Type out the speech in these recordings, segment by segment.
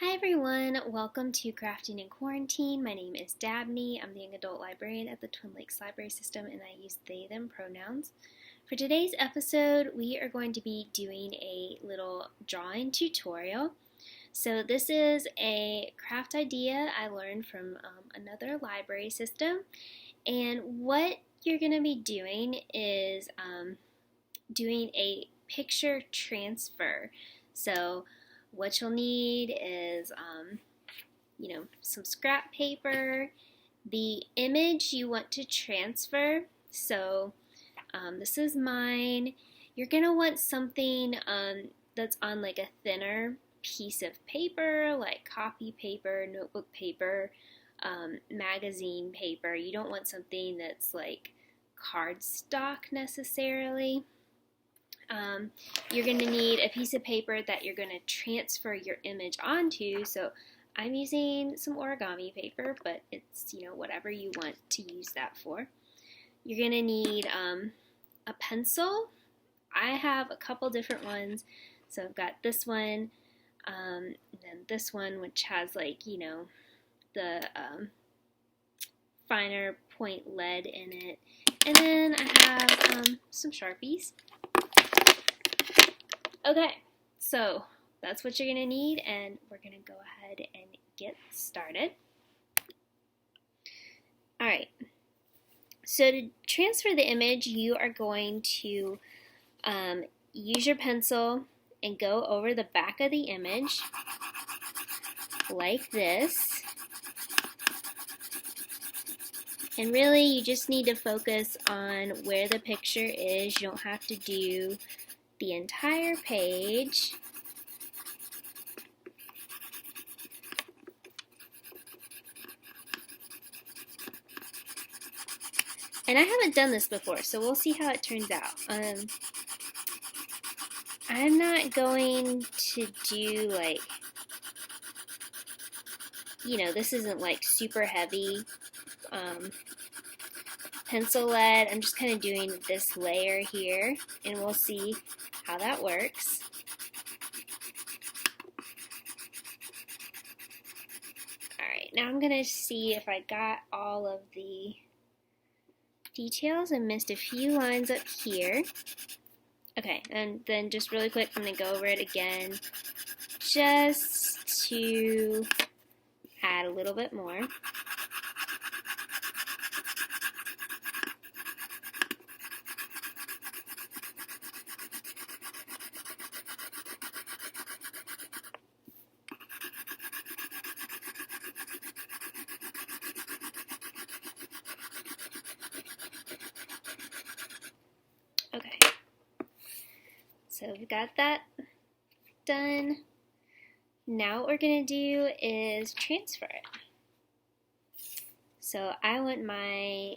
Hi everyone, welcome to Crafting in Quarantine. My name is Dabney. I'm the young adult librarian at the Twin Lakes Library System and I use they, them pronouns. For today's episode, we are going to be doing a little drawing tutorial. So this is a craft idea I learned from another library system, and what you're going to be doing is doing a picture transfer. So what you'll need is, some scrap paper, the image you want to transfer. So this is mine. You're gonna want something that's on like a thinner piece of paper, like copy paper, notebook paper, magazine paper. You don't want something that's like cardstock necessarily. You're going to need a piece of paper that you're going to transfer your image onto. So I'm using some origami paper, but it's, whatever you want to use that for. You're going to need a pencil. I have a couple different ones. So I've got this one, and then this one, which has the finer point lead in it. And then I have some Sharpies. Okay, so that's what you're going to need, and we're going to go ahead and get started. Alright, so to transfer the image, you are going to use your pencil and go over the back of the image like this. And really, you just need to focus on where the picture is. You don't have to do the entire page. And I haven't done this before, so we'll see how it turns out. I'm not going to do this isn't like super heavy pencil lead. I'm just kind of doing this layer here, and we'll see how that works. Alright, now I'm going to see if I got all of the details. I missed a few lines up here. Okay, and then just really quick, I'm going to go over it again just to add a little bit more. Okay, so we've got that done. Now what we're going to do is transfer it. So I want my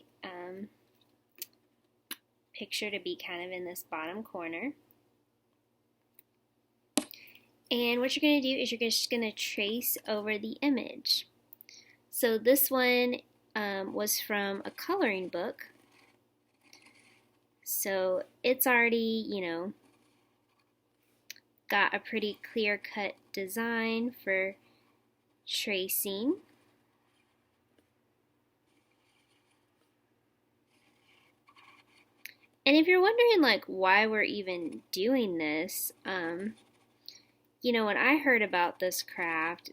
picture to be kind of in this bottom corner. And what you're going to do is you're just going to trace over the image. So this one was from a coloring book. So it's already, got a pretty clear-cut design for tracing. And if you're wondering why we're even doing this, when I heard about this craft,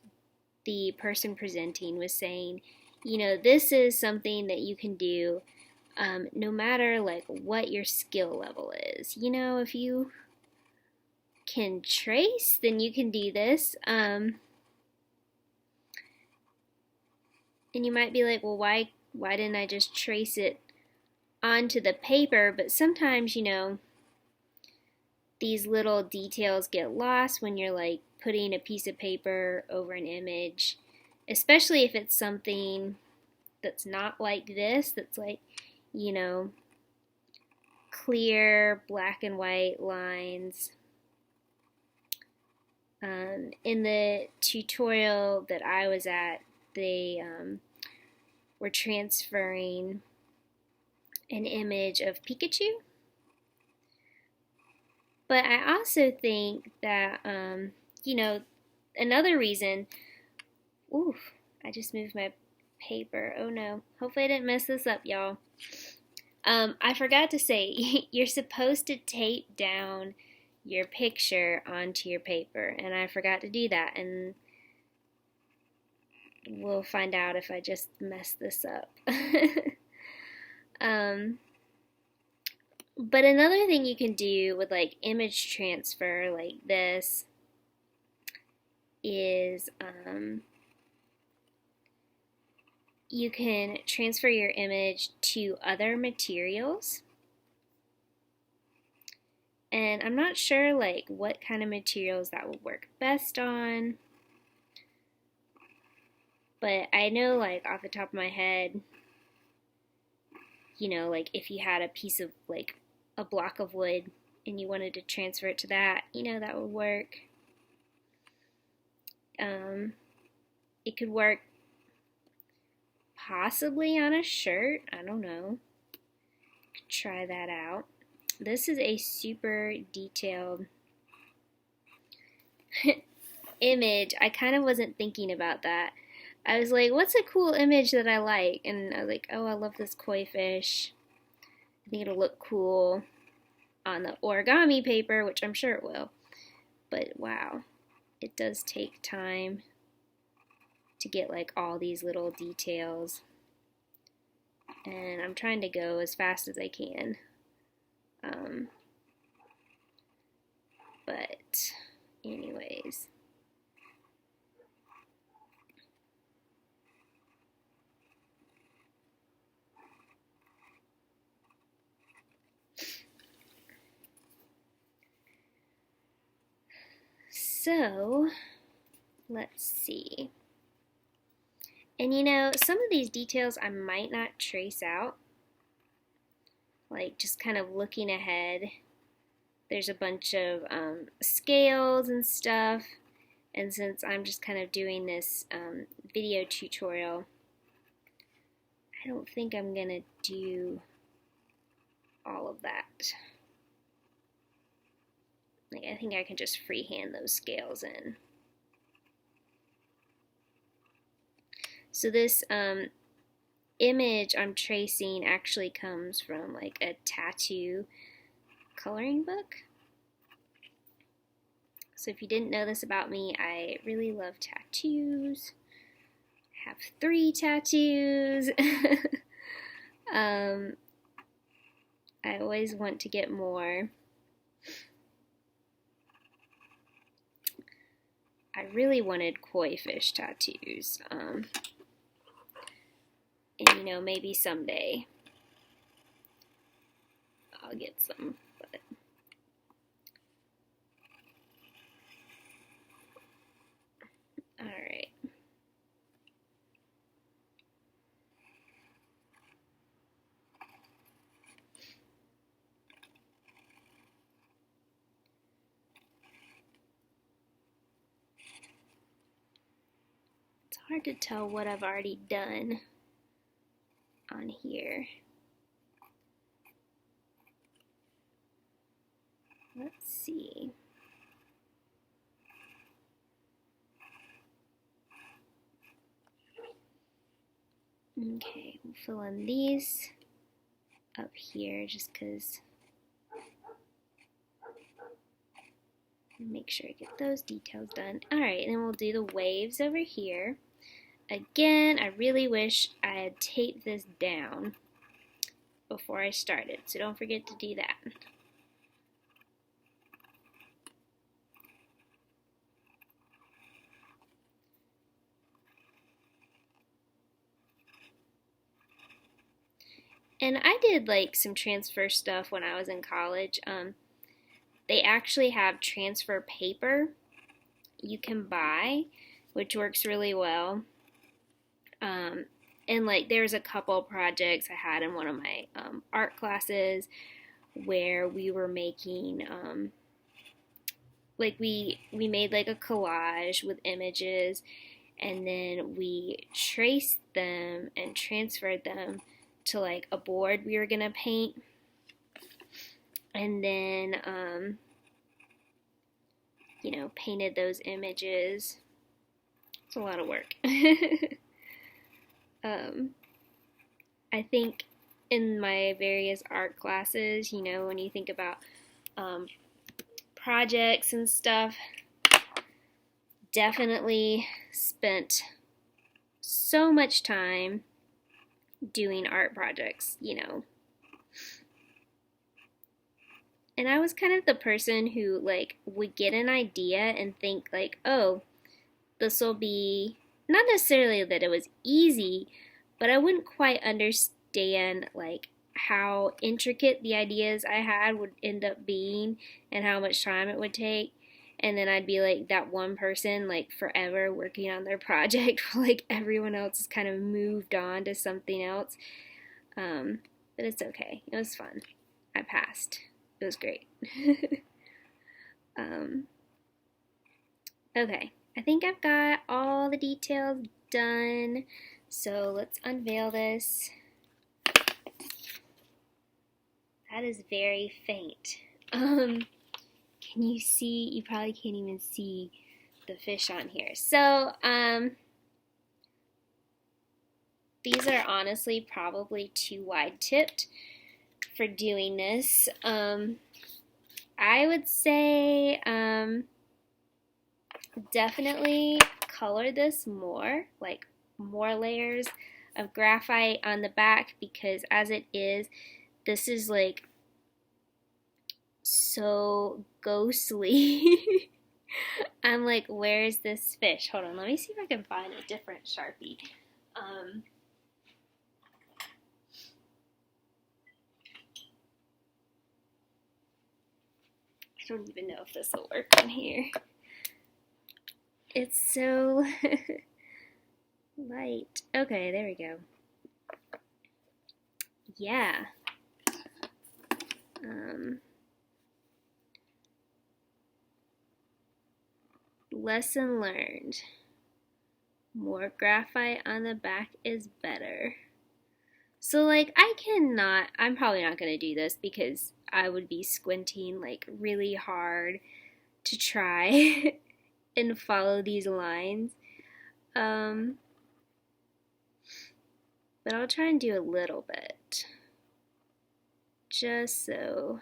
the person presenting was saying, this is something that you can do no matter what your skill level is. If you can trace, then you can do this. And you might be like, well, why didn't I just trace it onto the paper? But sometimes, these little details get lost when you're putting a piece of paper over an image, especially if it's something that's not like this, that's clear black and white lines. In the tutorial that I was at, they were transferring an image of Pikachu. But I also think that, another reason, oof, I just moved my paper. Oh no. Hopefully I didn't mess this up, y'all. I forgot to say, you're supposed to tape down your picture onto your paper, and I forgot to do that, and we'll find out if I just messed this up. But another thing you can do with like image transfer like this is you can transfer your image to other materials. And I'm not sure like what kind of materials that would work best on. But I know like off the top of my head, like if you had a piece of like a block of wood and you wanted to transfer it to that, that would work. It could work possibly on a shirt. I don't know. Could try that out. This is a super detailed image. I kind of wasn't thinking about that. I was like, what's a cool image that I like? And I was like, oh, I love this koi fish. I think it'll look cool on the origami paper, which I'm sure it will. But wow, it does take time to get like all these little details. And I'm trying to go as fast as I can. But anyways. So, let's see. And some of these details I might not trace out. Like just kind of looking ahead. There's a bunch of scales and stuff. And since I'm just kind of doing this video tutorial, I don't think I'm going to do all of that. Like, I think I can just freehand those scales in. So this image I'm tracing actually comes from like a tattoo coloring book. So if you didn't know this about me, I really love tattoos. I have 3 tattoos. I always want to get more. I really wanted koi fish tattoos. And maybe someday I'll get some. But all right. It's hard to tell what I've already done on here. Let's see. Okay, we'll fill in these up here just because make sure I get those details done. Alright, and then we'll do the waves over here. Again, I really wish I had taped this down before I started, so don't forget to do that. And I did like some transfer stuff when I was in college. They actually have transfer paper you can buy, which works really well. And like there's a couple projects I had in one of my art classes where we were making like we made like a collage with images, and then we traced them and transferred them to like a board we were gonna paint, and then painted those images It's a lot of work. I think in my various art classes, you know, when you think about projects and stuff, definitely spent so much time doing art projects, you know. And I was kind of the person who like would get an idea and think like, "Oh, this will be," not necessarily that it was easy, but I wouldn't quite understand like how intricate the ideas I had would end up being and how much time it would take. And then I'd be like that one person like forever working on their project while like everyone else has kind of moved on to something else. But it's okay. It was fun. I passed. It was great. um, okay. I think I've got all the details done. So let's unveil this. That is very faint. Can you see? You probably can't even see the fish on here. So, these are honestly probably too wide tipped for doing this. I would say, definitely color this more, like more layers of graphite on the back, because as it is, this is like so ghostly. I'm like, where's this fish? Hold on, let me see if I can find a different Sharpie. I don't even know if this will work on here. It's so light. Okay, there we go. Yeah. Lesson learned. More graphite on the back is better. So like I'm probably not going to do this because I would be squinting like really hard to try and follow these lines. But I'll try and do a little bit just so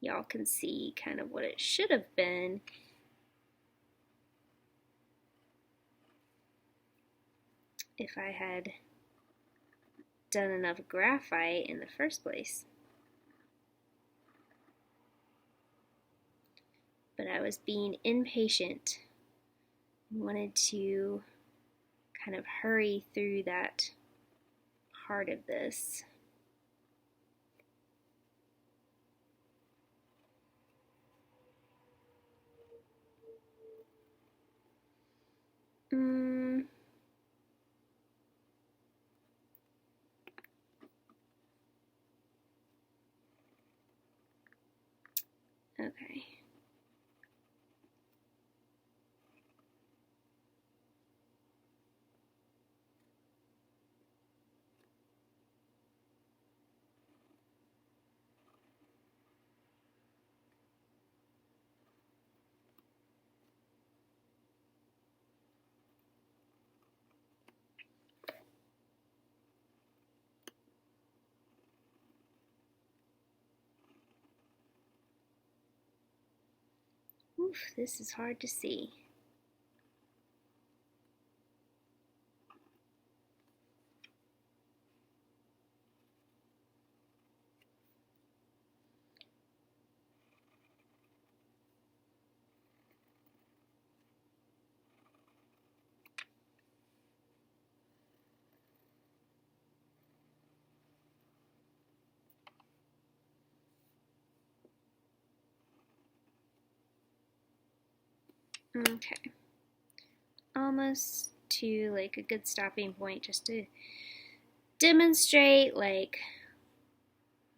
y'all can see kind of what it should have been. If I had done enough graphite in the first place. But I was being impatient and wanted to kind of hurry through that part of this. Okay. Oof, this is hard to see. Okay. Almost to like a good stopping point just to demonstrate like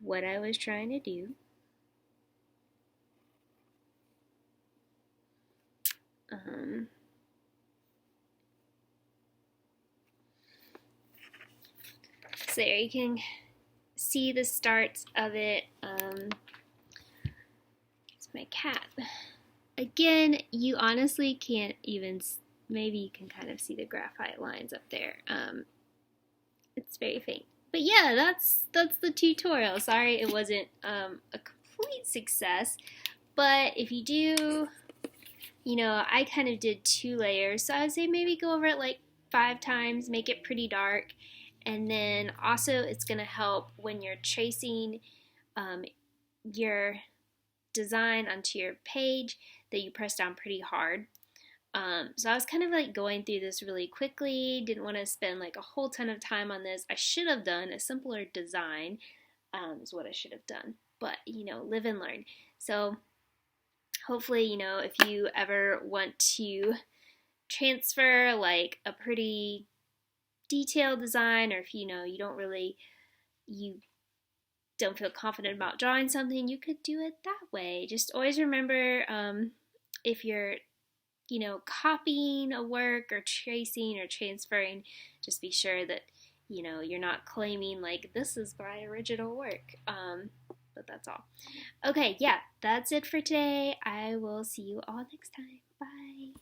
what I was trying to do. So there you can see the starts of it. It's my cat. Again, you honestly can't even maybe you can kind of see the graphite lines up there. It's very faint. But yeah, that's the tutorial. Sorry it wasn't a complete success, but if you do, I kind of did 2 layers, so I would say maybe go over it like 5 times, make it pretty dark, and then also it's going to help when you're tracing your design onto your page that you press down pretty hard. So I was kind of like going through this really quickly, didn't want to spend like a whole ton of time on this. I should have done a simpler design, is what I should have done, but live and learn. So hopefully, if you ever want to transfer like a pretty detailed design, or if you don't feel confident about drawing something, you could do it that way. Just always remember, if you're copying a work or tracing or transferring, just be sure that you're not claiming like this is my original work. But that's all. Okay, yeah, that's it for today. I will see you all next time. Bye.